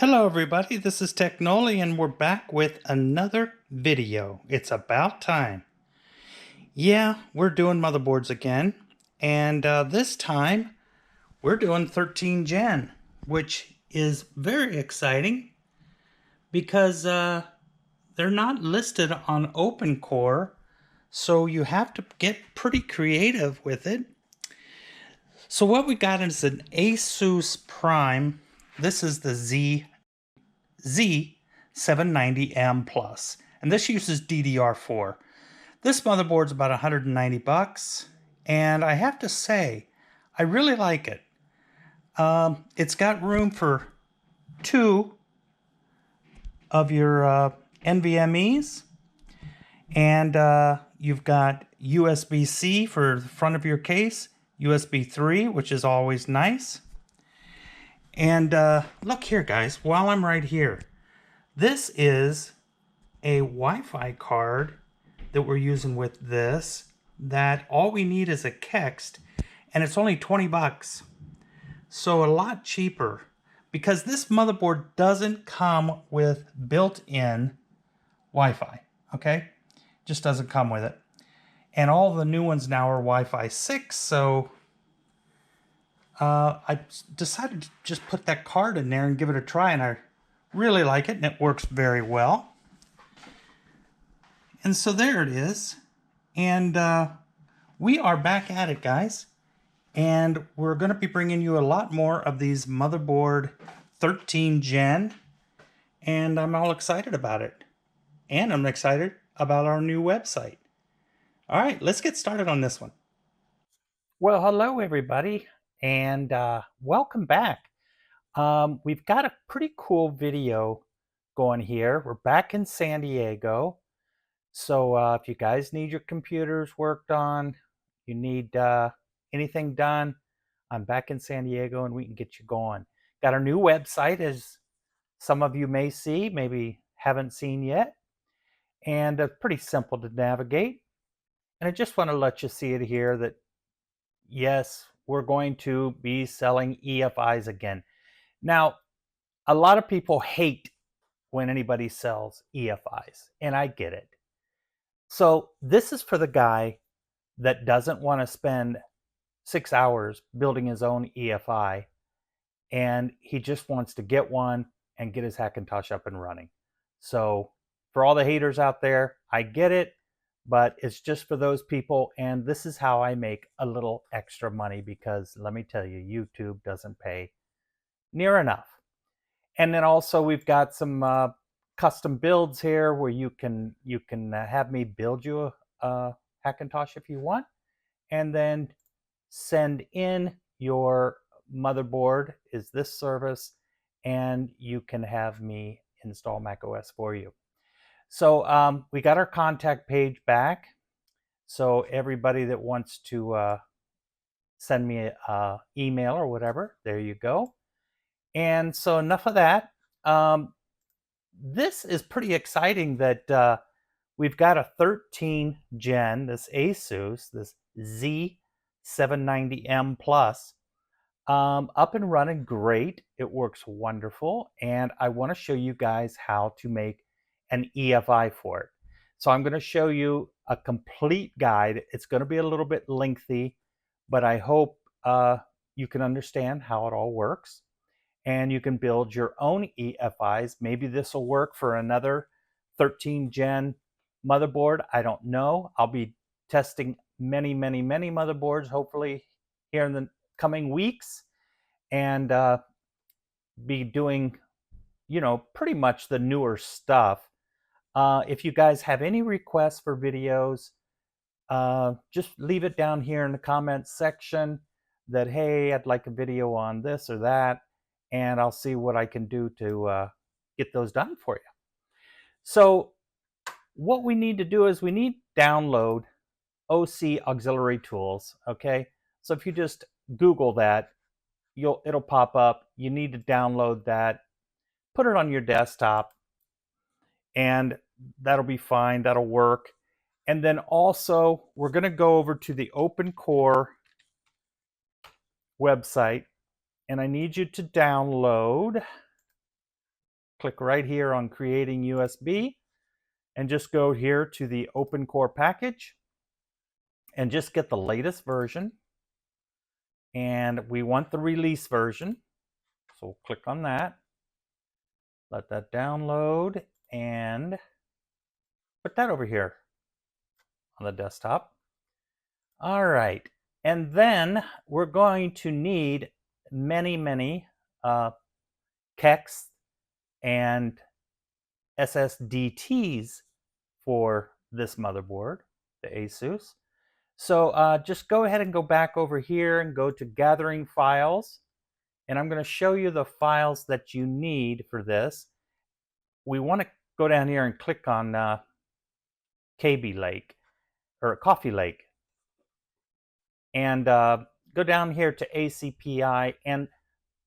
Hello everybody, this is TechNolli and we're back with another video. It's about time. Yeah, we're doing motherboards again, and this time we're doing 13 Gen, which is very exciting because they're not listed on Opencore, so you have to get pretty creative with it. So what we got is an Asus Prime. This is the Z790M Plus, and this uses DDR4. This motherboard's about 190 bucks, and I have to say, I really like it. It's got room for two of your NVMe's, and you've got USB-C for the front of your case, USB 3, which is always nice. And look here, guys, while I'm right here, this is a Wi-Fi card that we're using with this, that all we need is a Kext, and it's only 20 bucks. So a lot cheaper, because this motherboard doesn't come with built-in Wi-Fi, okay? Just doesn't come with it. And all the new ones now are Wi-Fi 6, so I decided to just put that card in there and give it a try, and I really like it, and it works very well. And so there it is. And we are back at it, guys. And we're going to be bringing you a lot more of these motherboard 13 Gen. And I'm all excited about it. And I'm excited about our new website. All right, let's get started on this one. Well, hello, everybody. And welcome back. We've got a pretty cool video going here. We're back in San Diego. So if you guys need your computers worked on, you need anything done, I'm back in San Diego and we can get you going. Got our new website, as some of you may see, maybe haven't seen yet. And pretty simple to navigate. And I just want to let you see it here that, yes, we're going to be selling EFIs again. Now, a lot of people hate when anybody sells EFIs, and I get it. So this is for the guy that doesn't want to spend 6 hours building his own EFI, and he just wants to get one and get his Hackintosh up and running. So for all the haters out there, I get it, but it's just for those people, and this is how I make a little extra money, because let me tell you, YouTube doesn't pay near enough. And then also we've got some custom builds here where you can have me build you a Hackintosh if you want, and then send in your motherboard is this service, and you can have me install macOS for you. So we got our contact page back, so everybody that wants to send me an email or whatever, there you go. And so enough of that. This is pretty exciting that we've got a 13 Gen, this Asus, this Z790M Plus, up and running great. It works wonderful. And I want to show you guys how to make an EFI for it. So I'm going to show you a complete guide. It's going to be a little bit lengthy, but I hope you can understand how it all works. And you can build your own EFIs. Maybe this will work for another 13 Gen motherboard. I don't know. I'll be testing many motherboards, hopefully here in the coming weeks, and be doing, pretty much the newer stuff. If you guys have any requests for videos, just leave it down here in the comments section that, hey, I'd like a video on this or that, and I'll see what I can do to get those done for you. So what we need to do is we need to download OC Auxiliary Tools, okay? So if you just Google that, it'll pop up. You need to download that, put it on your desktop, and that'll be fine, that'll work. And then also, we're gonna go over to the Opencore website, and I need you to download click right here on creating USB and just go here to the Opencore package and just get the latest version. And we want the release version. So we'll click on that, let that download, and put that over here on the desktop. All right, and then we're going to need many CEX and SSDTs for this motherboard, the Asus. So just go ahead and go back over here and go to Gathering Files, and I'm going to show you the files that you need for this. We want to go down here and click on KB Lake or Coffee Lake, and go down here to ACPI, and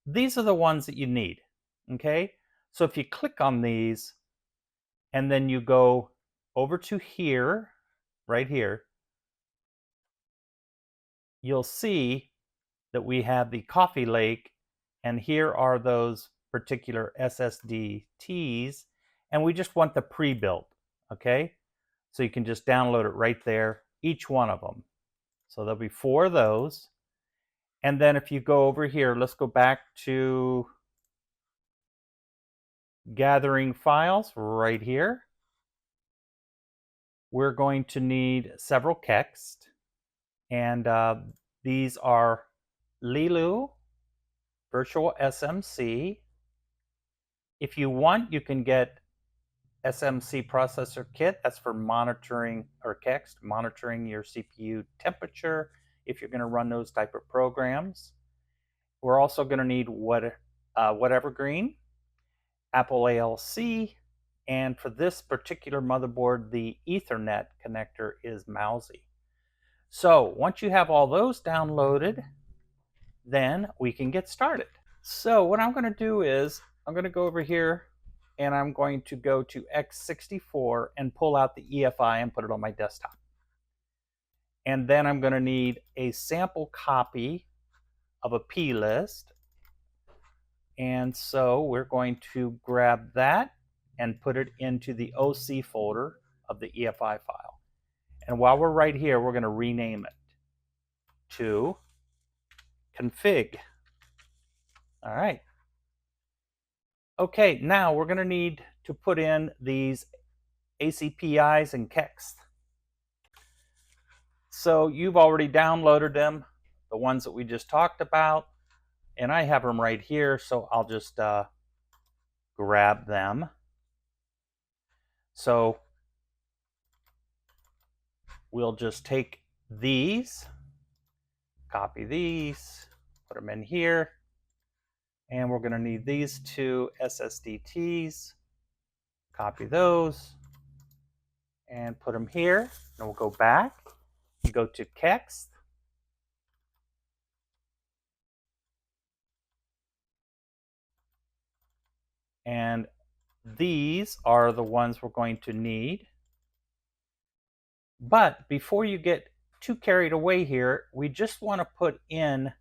these are the ones that you need. Okay, so if you click on these and then you go over to here, right here, you'll see that we have the Coffee Lake, and here are those particular SSDTs, and we just want the pre-built. Okay, so you can just download it right there, each one of them. So there'll be 4 of those. And then if you go over here, let's go back to Gathering Files right here. We're going to need several CEX, and these are Lilu, Virtual SMC. If you want, you can get SMC processor kit. That's for monitoring, or CEX, monitoring your CPU temperature if you're going to run those type of programs. We're also going to need whatever green, Apple ALC, and for this particular motherboard, the Ethernet connector is mousy. So once you have all those downloaded, then we can get started. So what I'm going to do is I'm going to go over here and I'm going to go to x64 and pull out the EFI and put it on my desktop. And then I'm going to need a sample copy of a plist. And so we're going to grab that and put it into the OC folder of the EFI file. And while we're right here, we're going to rename it to config. All right. Okay, now we're going to need to put in these ACPIs and CEX. So you've already downloaded them, the ones that we just talked about, and I have them right here, so I'll just grab them. So we'll just take these, copy these, put them in here, and we're going to need these 2 SSDTs, copy those, and put them here. And we'll go back and go to CEX. And these are the ones we're going to need. But before you get too carried away here, we just want to put in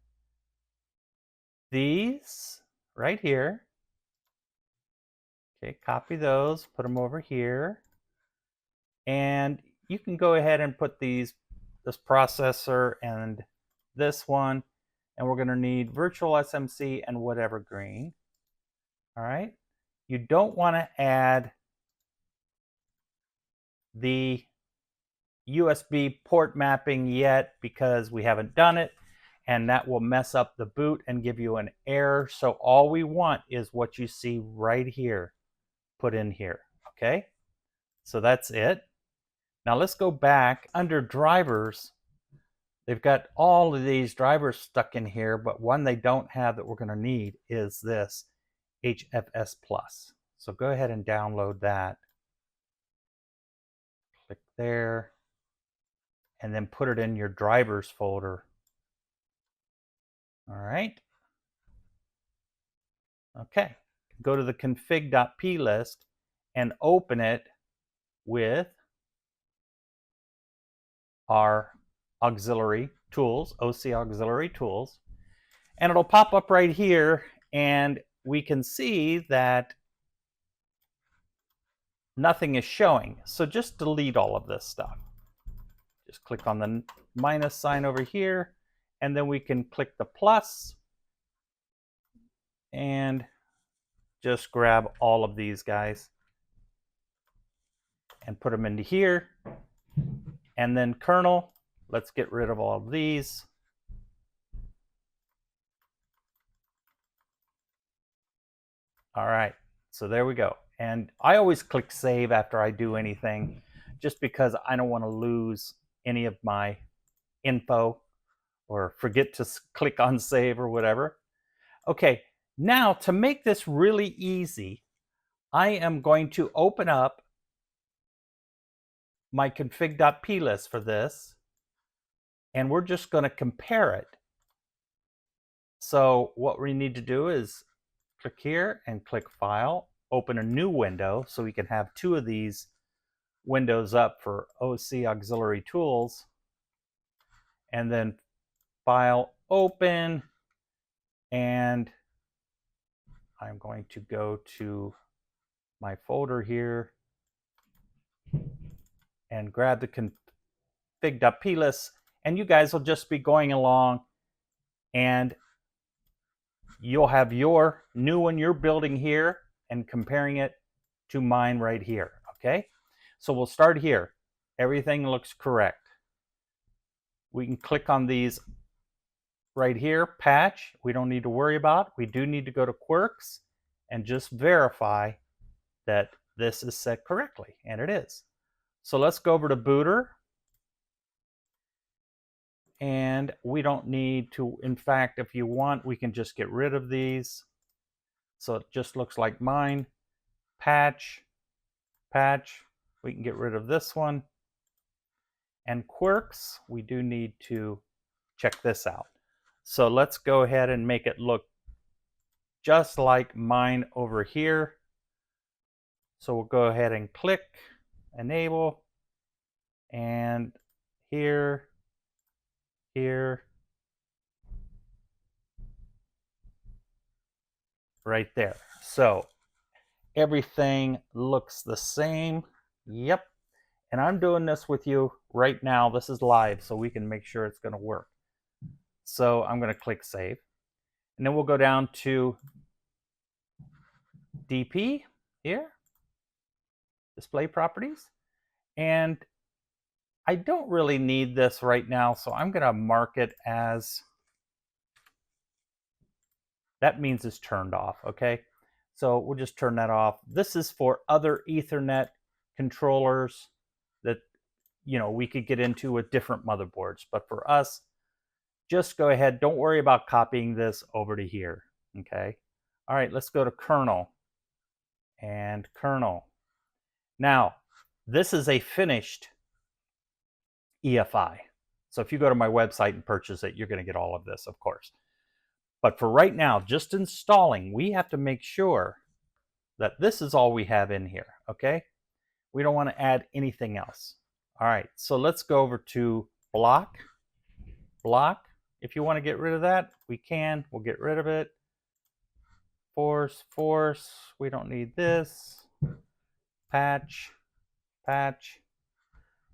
these right here. Okay, copy those, put them over here. And you can go ahead and put this processor and this one, and we're going to need virtual SMC and whatever green. All right. You don't want to add the USB port mapping yet because we haven't done it, and that will mess up the boot and give you an error. So all we want is what you see right here put in here. Okay, so that's it. Now let's go back under drivers. They've got all of these drivers stuck in here, but one they don't have that we're going to need is this HFS Plus. So go ahead and download that. Click there, and then put it in your drivers folder. All right. Okay. Go to the config.plist and open it with our auxiliary tools, OC auxiliary tools. And it'll pop up right here, and we can see that nothing is showing. So just delete all of this stuff. Just click on the minus sign over here, and then we can click the plus and just grab all of these guys and put them into here. And then kernel, let's get rid of all of these. All right, so there we go. And I always click save after I do anything, just because I don't want to lose any of my info or forget to click on save or whatever. Okay, now to make this really easy, I am going to open up my config.plist for this, and we're just going to compare it. So what we need to do is click here and click File, open a new window so we can have two of these windows up for OC Auxiliary Tools, and then File, Open, and I'm going to go to my folder here and grab the config.plist, and you guys will just be going along and you'll have your new one you're building here and comparing it to mine right here, okay? So we'll start here. Everything looks correct. We can click on these right here, patch, we don't need to worry about. We do need to go to quirks and just verify that this is set correctly, and it is. So let's go over to booter, and we don't need to, in fact, if you want, we can just get rid of these. So it just looks like mine. Patch, patch, we can get rid of this one. And quirks, we do need to check this out. So let's go ahead and make it look just like mine over here. So we'll go ahead and click enable, and here, here, right there. So everything looks the same. Yep. And I'm doing this with you right now. This is live, so we can make sure it's going to work. So I'm going to click save. And then we'll go down to DP here, display properties. And I don't really need this right now, so I'm going to mark it as, that means it's turned off, okay? So we'll just turn that off. This is for other Ethernet controllers that, you know, we could get into with different motherboards. But for us, just go ahead. Don't worry about copying this over to here, okay? All right, let's go to kernel and kernel. Now, this is a finished EFI. So if you go to my website and purchase it, you're going to get all of this, of course. But for right now, just installing, we have to make sure that this is all we have in here, okay? We don't want to add anything else. All right, so let's go over to block. Block. If you want to get rid of that, we can. We'll get rid of it. Force, force. We don't need this. Patch, patch.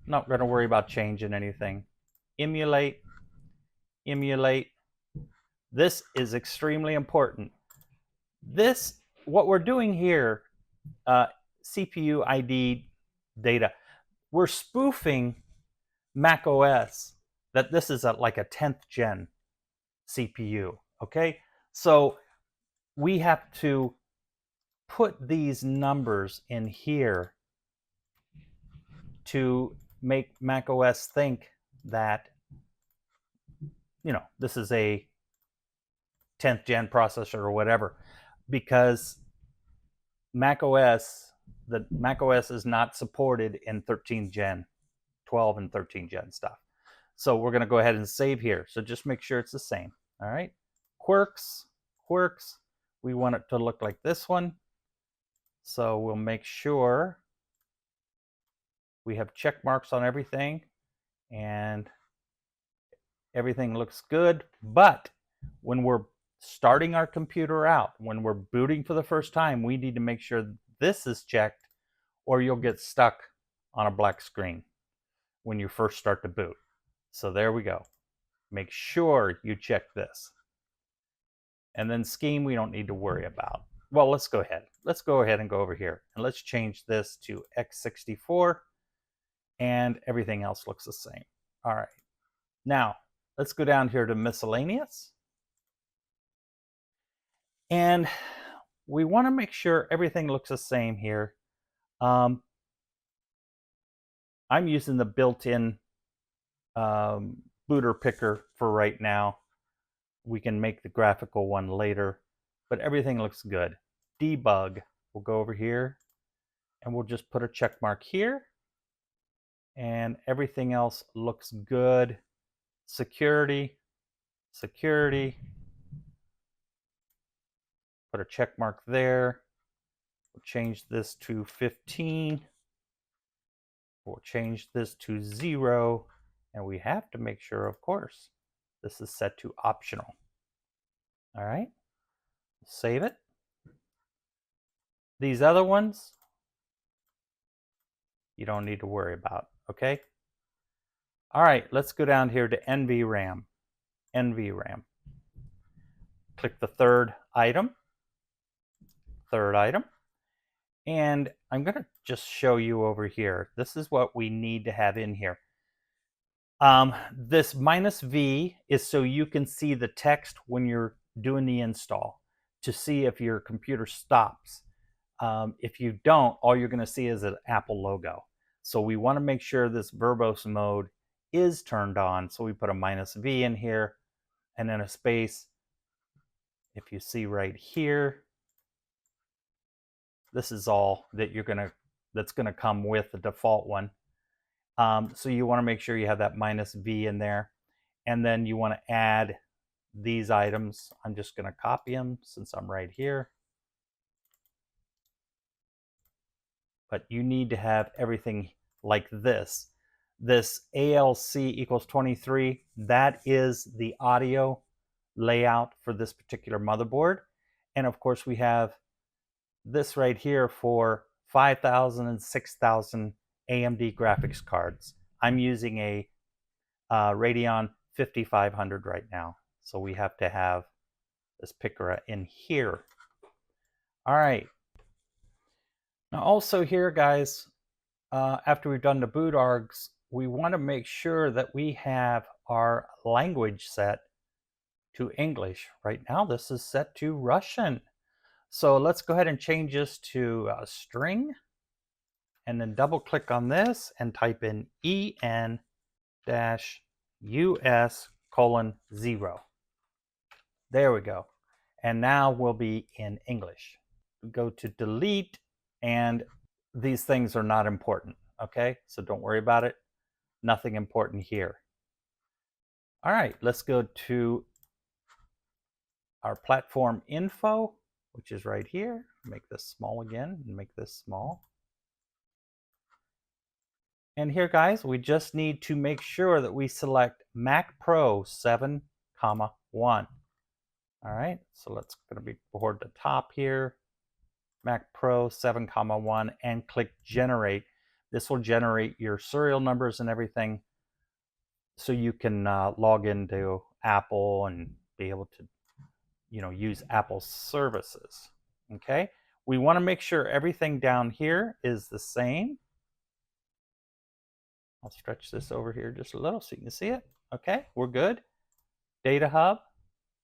Not going to worry about changing anything. Emulate, emulate. This is extremely important. This, what we're doing here, CPU ID data, we're spoofing macOS that this is like a 10th gen CPU, okay? So we have to put these numbers in here to make macOS think that, you know, this is a 10th gen processor or whatever, because macOS is not supported in 13 gen, 12 and 13 gen stuff. So we're going to go ahead and save here. So just make sure it's the same. All right. Quirks, quirks. We want it to look like this one. So we'll make sure we have check marks on everything and everything looks good. But when we're starting our computer out, when we're booting for the first time, we need to make sure this is checked or you'll get stuck on a black screen when you first start to boot. So there we go. Make sure you check this. And then scheme we don't need to worry about. Well, let's go ahead. Let's go ahead and go over here. And let's change this to x64. And everything else looks the same. All right. Now, let's go down here to miscellaneous. And we want to make sure everything looks the same here. I'm using the built-in booter picker for right now. We can make the graphical one later, but everything looks good. Debug, we'll go over here and we'll just put a check mark here, and everything else looks good. Security, security, put a check mark there. We'll change this to 15. We'll change this to 0, and we have to make sure, of course, this is set to optional. All right, save it. These other ones, you don't need to worry about, okay? All right, let's go down here to NVRAM. NVRAM. Click the third item. And I'm going to just show you over here. This is what we need to have in here. This -V is so you can see the text when you're doing the install to see if your computer stops. If you don't, all you're going to see is an Apple logo. So we want to make sure this verbose mode is turned on. So we put a -V in here and then a space. If you see right here, this is all that that's gonna come with the default one. So you want to make sure you have that -V in there, and then you want to add these items. I'm just going to copy them since I'm right here. But you need to have everything like this. This ALC equals 23, that is the audio layout for this particular motherboard. And of course we have this right here for 5,000 and 6,000 AMD graphics cards. I'm using a Radeon 5500 right now. So we have to have this picker in here. All right. Now also here, guys, after we've done the boot args, we want to make sure that we have our language set to English. Right now, this is set to Russian. So let's go ahead and change this to a string, and then double click on this and type in EN-US:0. There we go. And now we'll be in English. Go to delete, and these things are not important, okay? So don't worry about it. Nothing important here. All right, let's go to our platform info, which is right here. Make this small again, and make this small. And here, guys, we just need to make sure that we select Mac Pro 7, 1. All right, so let's going to be toward the top here. Mac Pro 7, 1, and click Generate. This will generate your serial numbers and everything, so you can log into Apple and be able to, use Apple's services. Okay, we want to make sure everything down here is the same. I'll stretch this over here just a little so you can see it. Okay, we're good. Data hub,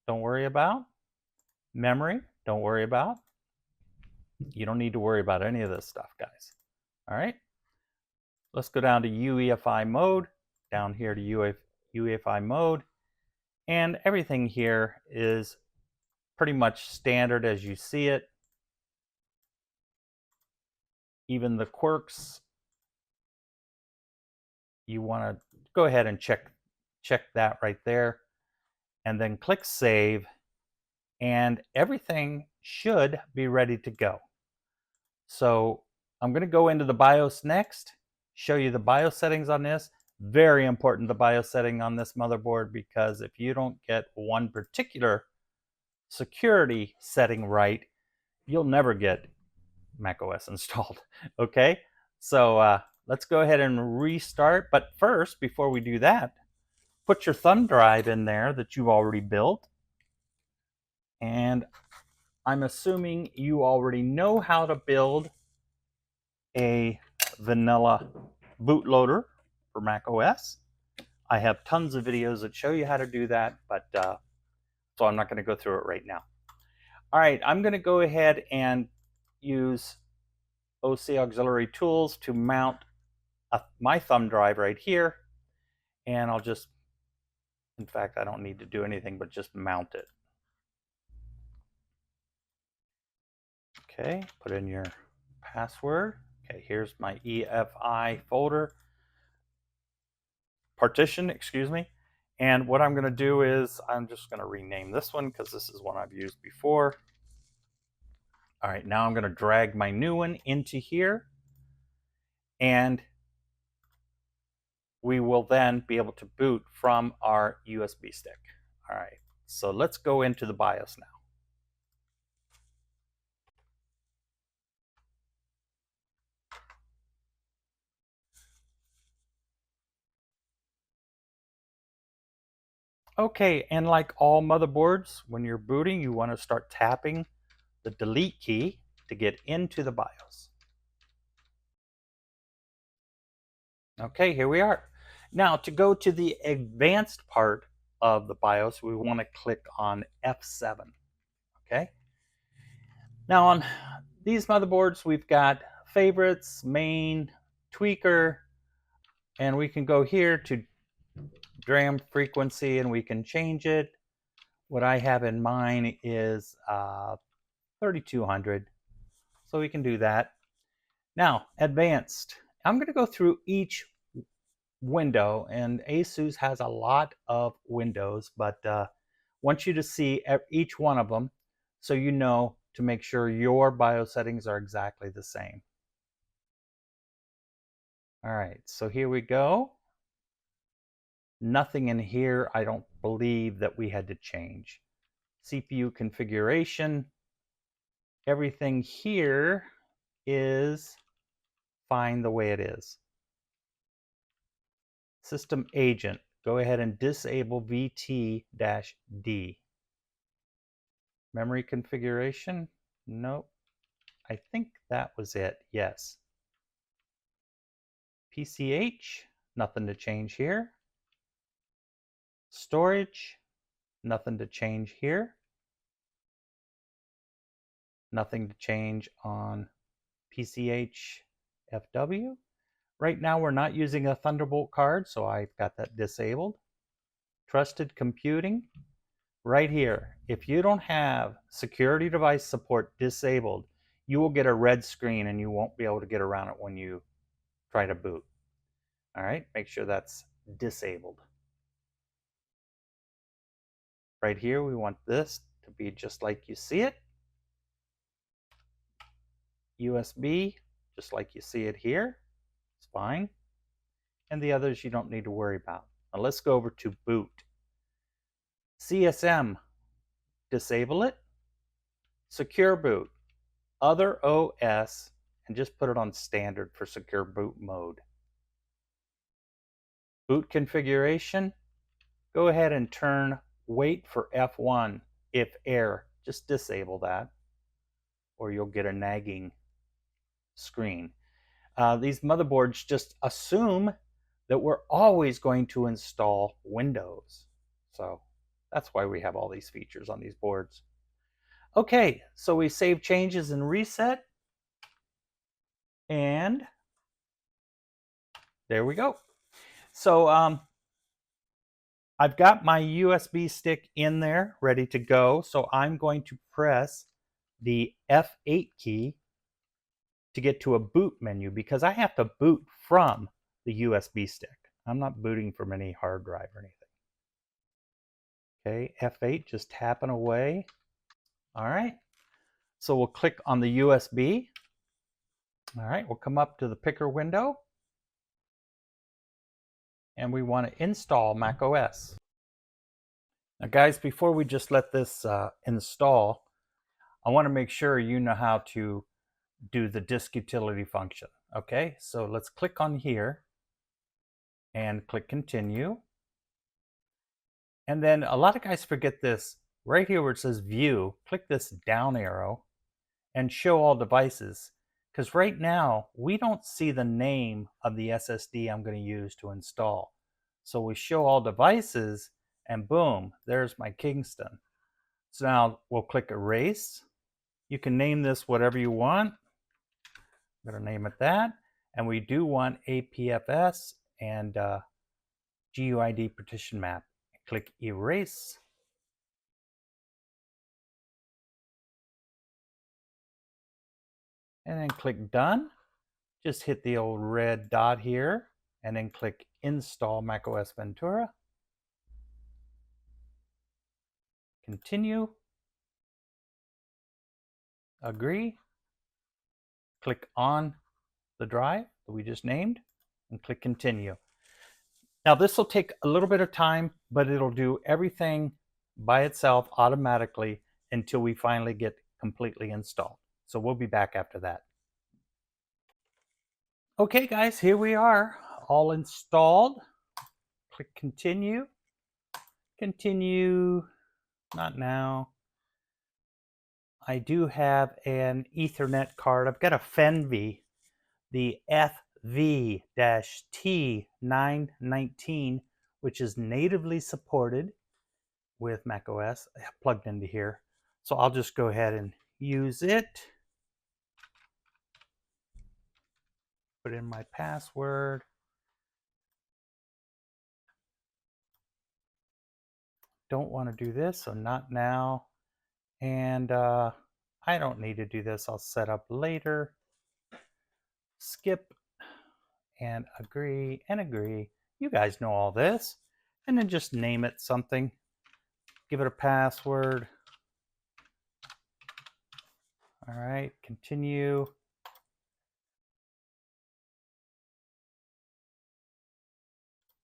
don't worry about. Memory, don't worry about. You don't need to worry about any of this stuff, guys. All right, let's go down to UEFI mode, down here to UEFI mode, and everything here is pretty much standard as you see it. Even the quirks, you want to go ahead and check that right there, and then click Save, and everything should be ready to go. So I'm going to go into the BIOS next, show you the BIOS settings on this. Very important, the BIOS setting on this motherboard, because if you don't get one particular security setting right, you'll never get macOS installed. Okay, So let's go ahead and restart. But first, before we do that, put your thumb drive in there that you've already built. And I'm assuming you already know how to build a vanilla bootloader for macOS. I have tons of videos that show you how to do that, but so I'm not going to go through it right now. All right, I'm going to go ahead and use OC Auxiliary Tools to mount my thumb drive right here. And I'll just, in fact, I don't need to do anything but just mount it. Okay, put in your password. Okay, here's my EFI folder. Partition, excuse me. And what I'm going to do is I'm just going to rename this one because this is one I've used before. All right, now I'm going to drag my new one into here. And we will then be able to boot from our USB stick. All right, so let's go into the BIOS now. Okay, and like all motherboards, when you're booting, you want to start tapping the delete key to get into the BIOS. Okay, here we are. Now, to go to the advanced part of the BIOS, we want to click on F7. Okay. Now, on these motherboards, we've got favorites, main, tweaker, and we can go here to DRAM frequency and we can change it. What I have in mind is 3200, so we can do that. Now, advanced. I'm going to go through each window, and ASUS has a lot of windows, but want you to see each one of them so you know to make sure your BIOS settings are exactly the same. All right, so here we go. Nothing in here I don't believe that we had to change. CPU configuration, everything here is fine the way it is. System agent, go ahead and disable VT-D. Memory configuration, nope. I think that was it, yes. PCH, nothing to change here. Storage, nothing to change here. Nothing to change on PCH FW. Right now we're not using a Thunderbolt card, so I've got that disabled. Trusted computing, right here. If you don't have security device support disabled, you will get a red screen and you won't be able to get around it when you try to boot. All right, make sure that's disabled. Right here, we want this to be just like you see it. USB, just like you see it here. It's fine. And the others you don't need to worry about. Now let's go over to boot. CSM, disable it. Secure boot, other OS, and just put it on standard for secure boot mode. Boot configuration, go ahead and turn wait for F1 if error. Just disable that or you'll get a nagging screen. These motherboards just assume that we're always going to install Windows. So that's why we have all these features on these boards. Okay, so we save changes and reset. And there we go. So I've got my USB stick in there ready to go. So I'm going to press the F8 key to get to a boot menu because I have to boot from the USB stick. I'm not booting from any hard drive or anything. Okay, F8 just tapping away. All right, so we'll click on the USB. All right, we'll come up to the picker window and we want to install macOS. Now guys, before we just let this install, I want to make sure you know how to do the disk utility function. Okay, so let's click on here and click continue. And then a lot of guys forget this. Right here where it says view, click this down arrow and show all devices. Because right now we don't see the name of the SSD I'm going to use to install. So we show all devices and boom, there's my Kingston. So now we'll click erase. You can name this whatever you want. I'm going to name it that. And we do want APFS and GUID partition map. Click erase. And then click done. Just hit the old red dot here and then click install macOS Ventura. Continue. Agree. Click on the drive that we just named and click continue. Now this will take a little bit of time, but it'll do everything by itself automatically until we finally get completely installed. So we'll be back after that. Okay guys, here we are, all installed. Click continue. Continue, not now. I do have an Ethernet card. I've got a Fenvi, the FV-T919, which is natively supported with macOS. I have plugged into here. So I'll just go ahead and use it. Put in my password. Don't want to do this, so not now. And I don't need to do this. I'll set up later. Skip and agree and agree. You guys know all this. And then just name it something. Give it a password. All right, continue.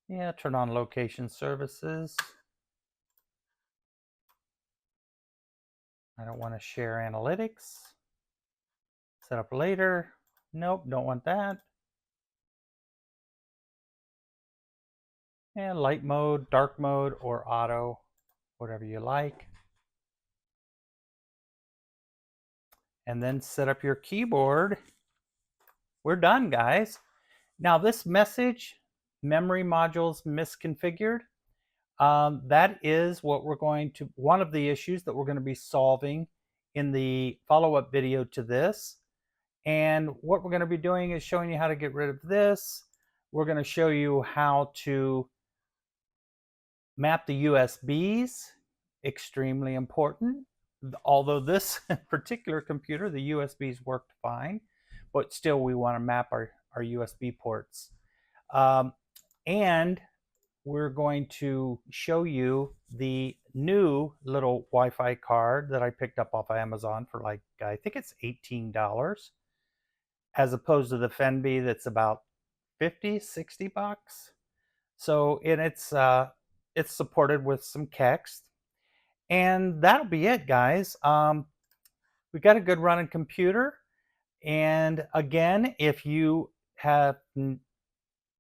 Yeah, turn on location services. I don't want to share analytics. Set up later. Nope, don't want that. And light mode, dark mode, or auto, whatever you like. And then set up your keyboard. We're done, guys. Now this message, memory modules misconfigured, that is what we're going to, one of the issues that we're going to be solving in the follow-up video to this. And what we're going to be doing is showing you how to get rid of this. We're going to show you how to map the USBs, extremely important. Although this particular computer, the USBs worked fine, but still we want to map our USB ports. And we're going to show you the new little Wi-Fi card that I picked up off of Amazon for like, I think it's $18, as opposed to the Fenby that's about 50, 60 bucks. So it's supported with some text. And that'll be it, guys. We've got a good running computer. And again, if you happen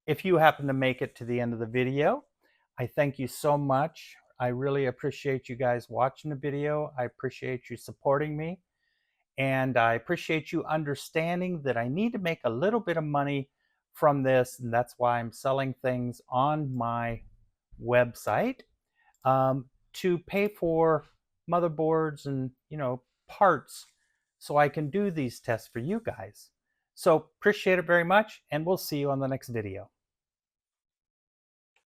to make it to the end of the video, I thank you so much. I really appreciate you guys watching the video. I appreciate you supporting me. And I appreciate you understanding that I need to make a little bit of money from this. And that's why I'm selling things on my website to pay for motherboards and, parts so I can do these tests for you guys. So appreciate it very much, and we'll see you on the next video.